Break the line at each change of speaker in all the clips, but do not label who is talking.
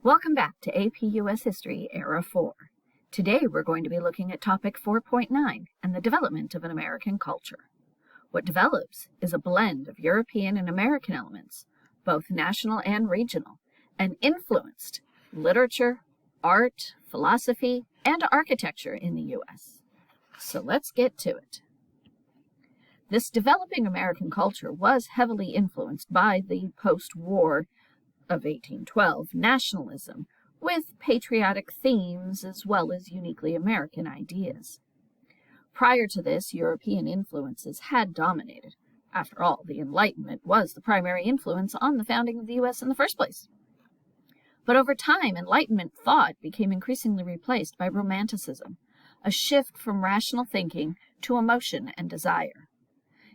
Welcome back to APUS History Era 4. Today we're going to be looking at topic 4.9 and the development of an American culture. What develops is a blend of European and American elements, both national and regional, and influenced literature, art, philosophy, and architecture in the U.S. So let's get to it. This developing American culture was heavily influenced by the post-war of 1812 nationalism, with patriotic themes as well as uniquely American ideas. Prior to this, European influences had dominated. After all, the Enlightenment was the primary influence on the founding of the U.S. in the first place. But over time, Enlightenment thought became increasingly replaced by Romanticism, a shift from rational thinking to emotion and desire.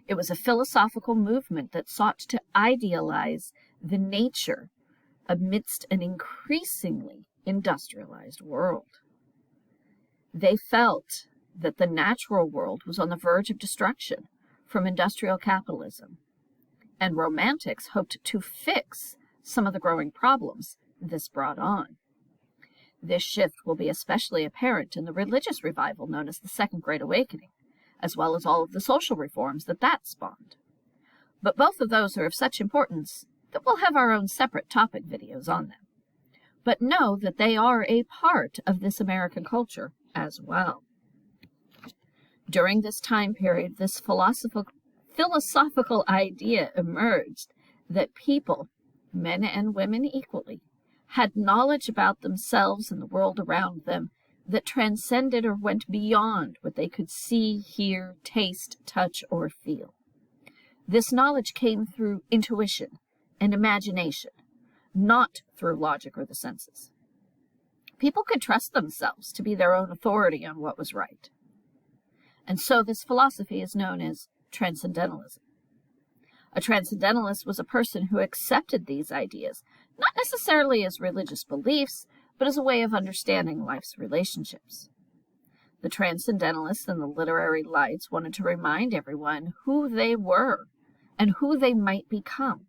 It was a philosophical movement that sought to idealize the nature amidst an increasingly industrialized world. They felt that the natural world was on the verge of destruction from industrial capitalism, and Romantics hoped to fix some of the growing problems this brought on. This shift will be especially apparent in the religious revival known as the Second Great Awakening, as well as all of the social reforms that spawned. But both of those are of such importance that we'll have our own separate topic videos on them. But know that they are a part of this American culture as well. During this time period, this philosophical idea emerged that people, men and women equally, had knowledge about themselves and the world around them that transcended or went beyond what they could see, hear, taste, touch, or feel. This knowledge came through intuition and imagination, not through logic or the senses. People could trust themselves to be their own authority on what was right. And so this philosophy is known as Transcendentalism. A Transcendentalist was a person who accepted these ideas, not necessarily as religious beliefs, but as a way of understanding life's relationships. The Transcendentalists and the literary lights wanted to remind everyone who they were and who they might become.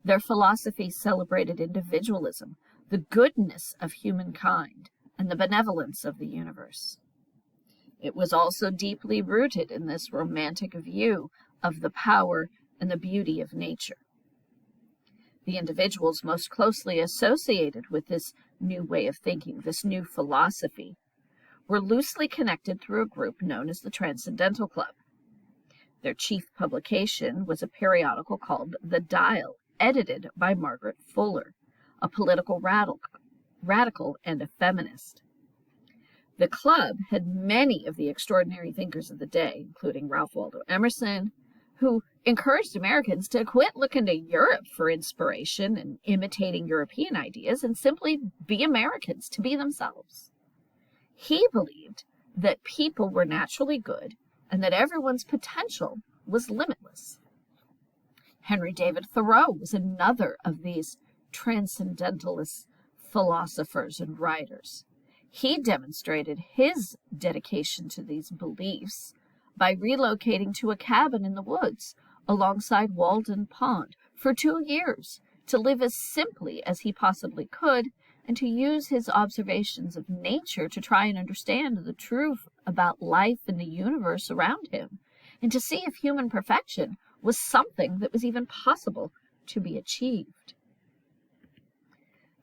Their philosophy celebrated individualism, the goodness of humankind, and the benevolence of the universe. It was also deeply rooted in this romantic view of the power and the beauty of nature. The individuals most closely associated with this new way of thinking, this new philosophy, were loosely connected through a group known as the Transcendental Club. Their chief publication was a periodical called The Dial, edited by Margaret Fuller, a political radical and a feminist. The club had many of the extraordinary thinkers of the day, including Ralph Waldo Emerson, who encouraged Americans to quit looking to Europe for inspiration and imitating European ideas and simply be Americans, to be themselves. He believed that people were naturally good and that everyone's potential was limitless. Henry David Thoreau was another of these transcendentalist philosophers and writers. He demonstrated his dedication to these beliefs by relocating to a cabin in the woods alongside Walden Pond for 2 years to live as simply as he possibly could and to use his observations of nature to try and understand the truth about life and the universe around him, and to see if human perfection was something that was even possible to be achieved.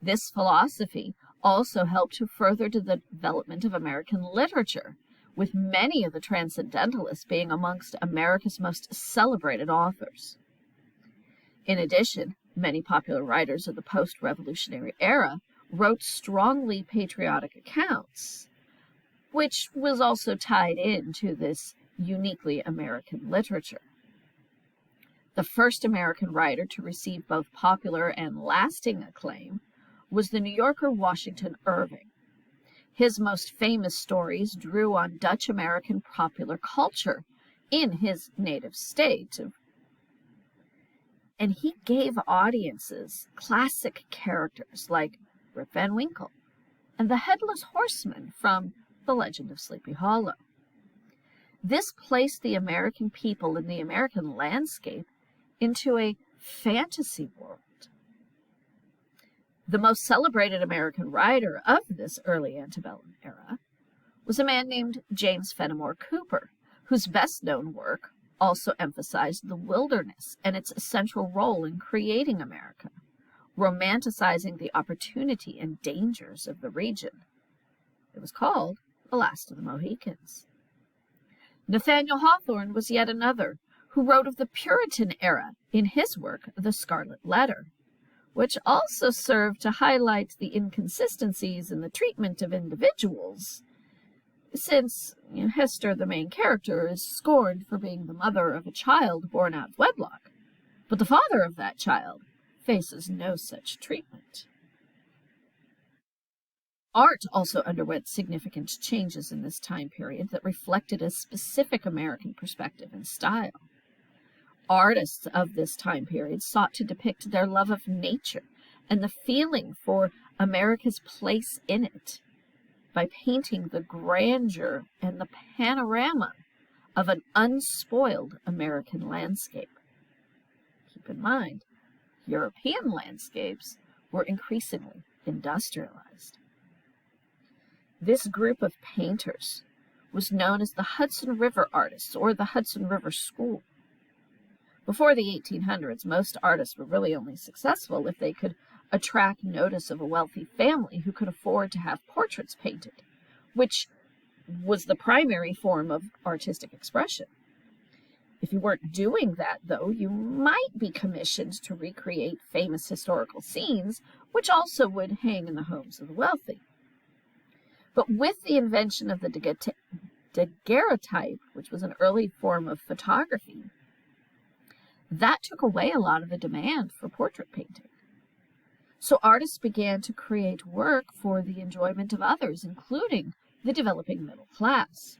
This philosophy also helped to further the development of American literature, with many of the Transcendentalists being amongst America's most celebrated authors. In addition, many popular writers of the post-revolutionary era wrote strongly patriotic accounts, which was also tied into this uniquely American literature. The first American writer to receive both popular and lasting acclaim was the New Yorker Washington Irving. His most famous stories drew on Dutch-American popular culture in his native state, and he gave audiences classic characters like Rip Van Winkle and the Headless Horseman from The Legend of Sleepy Hollow. This placed the American people in the American landscape into a fantasy world. The most celebrated American writer of this early antebellum era was a man named James Fenimore Cooper, whose best-known work also emphasized the wilderness and its essential role in creating America, romanticizing the opportunity and dangers of the region. It was called The Last of the Mohicans. Nathaniel Hawthorne was yet another who wrote of the Puritan era in his work, The Scarlet Letter, which also served to highlight the inconsistencies in the treatment of individuals, since Hester, the main character, is scorned for being the mother of a child born out of wedlock, but the father of that child faces no such treatment. Art also underwent significant changes in this time period that reflected a specific American perspective and style. Artists of this time period sought to depict their love of nature and the feeling for America's place in it by painting the grandeur and the panorama of an unspoiled American landscape. Keep in mind, European landscapes were increasingly industrialized. This group of painters was known as the Hudson River artists, or the Hudson River School. Before the 1800s, most artists were really only successful if they could attract notice of a wealthy family who could afford to have portraits painted, which was the primary form of artistic expression. If you weren't doing that, though, you might be commissioned to recreate famous historical scenes, which also would hang in the homes of the wealthy. But with the invention of the daguerreotype, which was an early form of photography, that took away a lot of the demand for portrait painting. So artists began to create work for the enjoyment of others, including the developing middle class.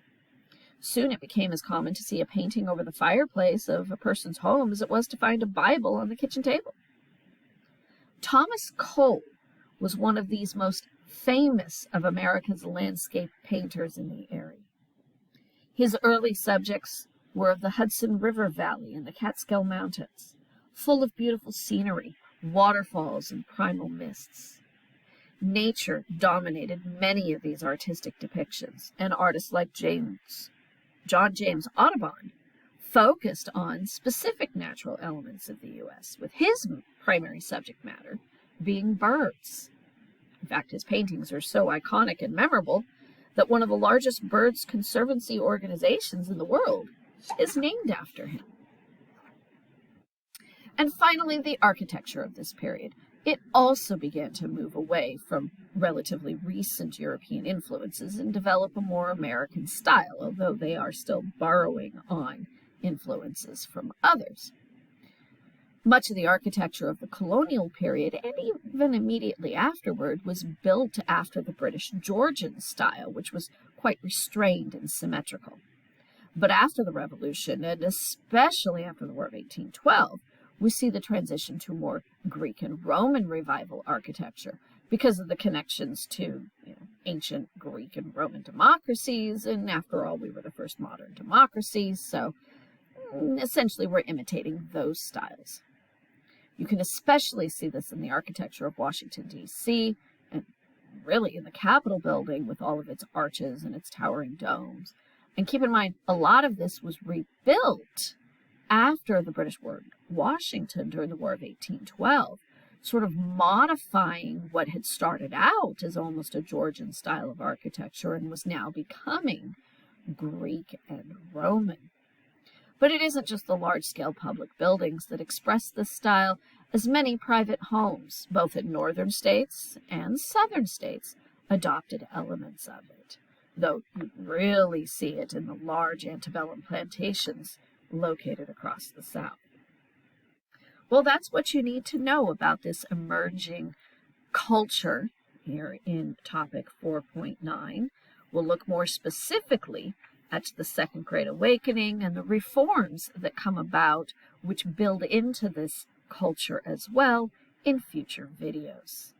Soon it became as common to see a painting over the fireplace of a person's home as it was to find a Bible on the kitchen table. Thomas Cole was one of these most famous of America's landscape painters in the area. His early subjects were of the Hudson River Valley and the Catskill Mountains, full of beautiful scenery, waterfalls, and primal mists. Nature dominated many of these artistic depictions, and artists like John James Audubon focused on specific natural elements of the U.S., with his primary subject matter being birds. In fact, his paintings are so iconic and memorable that one of the largest birds conservancy organizations in the world is named after him. And finally, the architecture of this period. It also began to move away from relatively recent European influences and develop a more American style, although they are still borrowing on influences from others. Much of the architecture of the colonial period, and even immediately afterward, was built after the British Georgian style, which was quite restrained and symmetrical. But after the Revolution, and especially after the War of 1812, we see the transition to more Greek and Roman revival architecture because of the connections to ancient Greek and Roman democracies, and after all, we were the first modern democracies, so essentially we're imitating those styles. You can especially see this in the architecture of Washington, D.C., and really in the Capitol building with all of its arches and its towering domes. And keep in mind, a lot of this was rebuilt after the British were in Washington during the War of 1812, sort of modifying what had started out as almost a Georgian style of architecture and was now becoming Greek and Roman. But it isn't just the large-scale public buildings that express this style, as many private homes, both in northern states and southern states, adopted elements of it, though you really see it in the large antebellum plantations located across the South. Well, that's what you need to know about this emerging culture here in topic 4.9. We'll look more specifically at the Second Great Awakening and the reforms that come about, which build into this culture as well in future videos.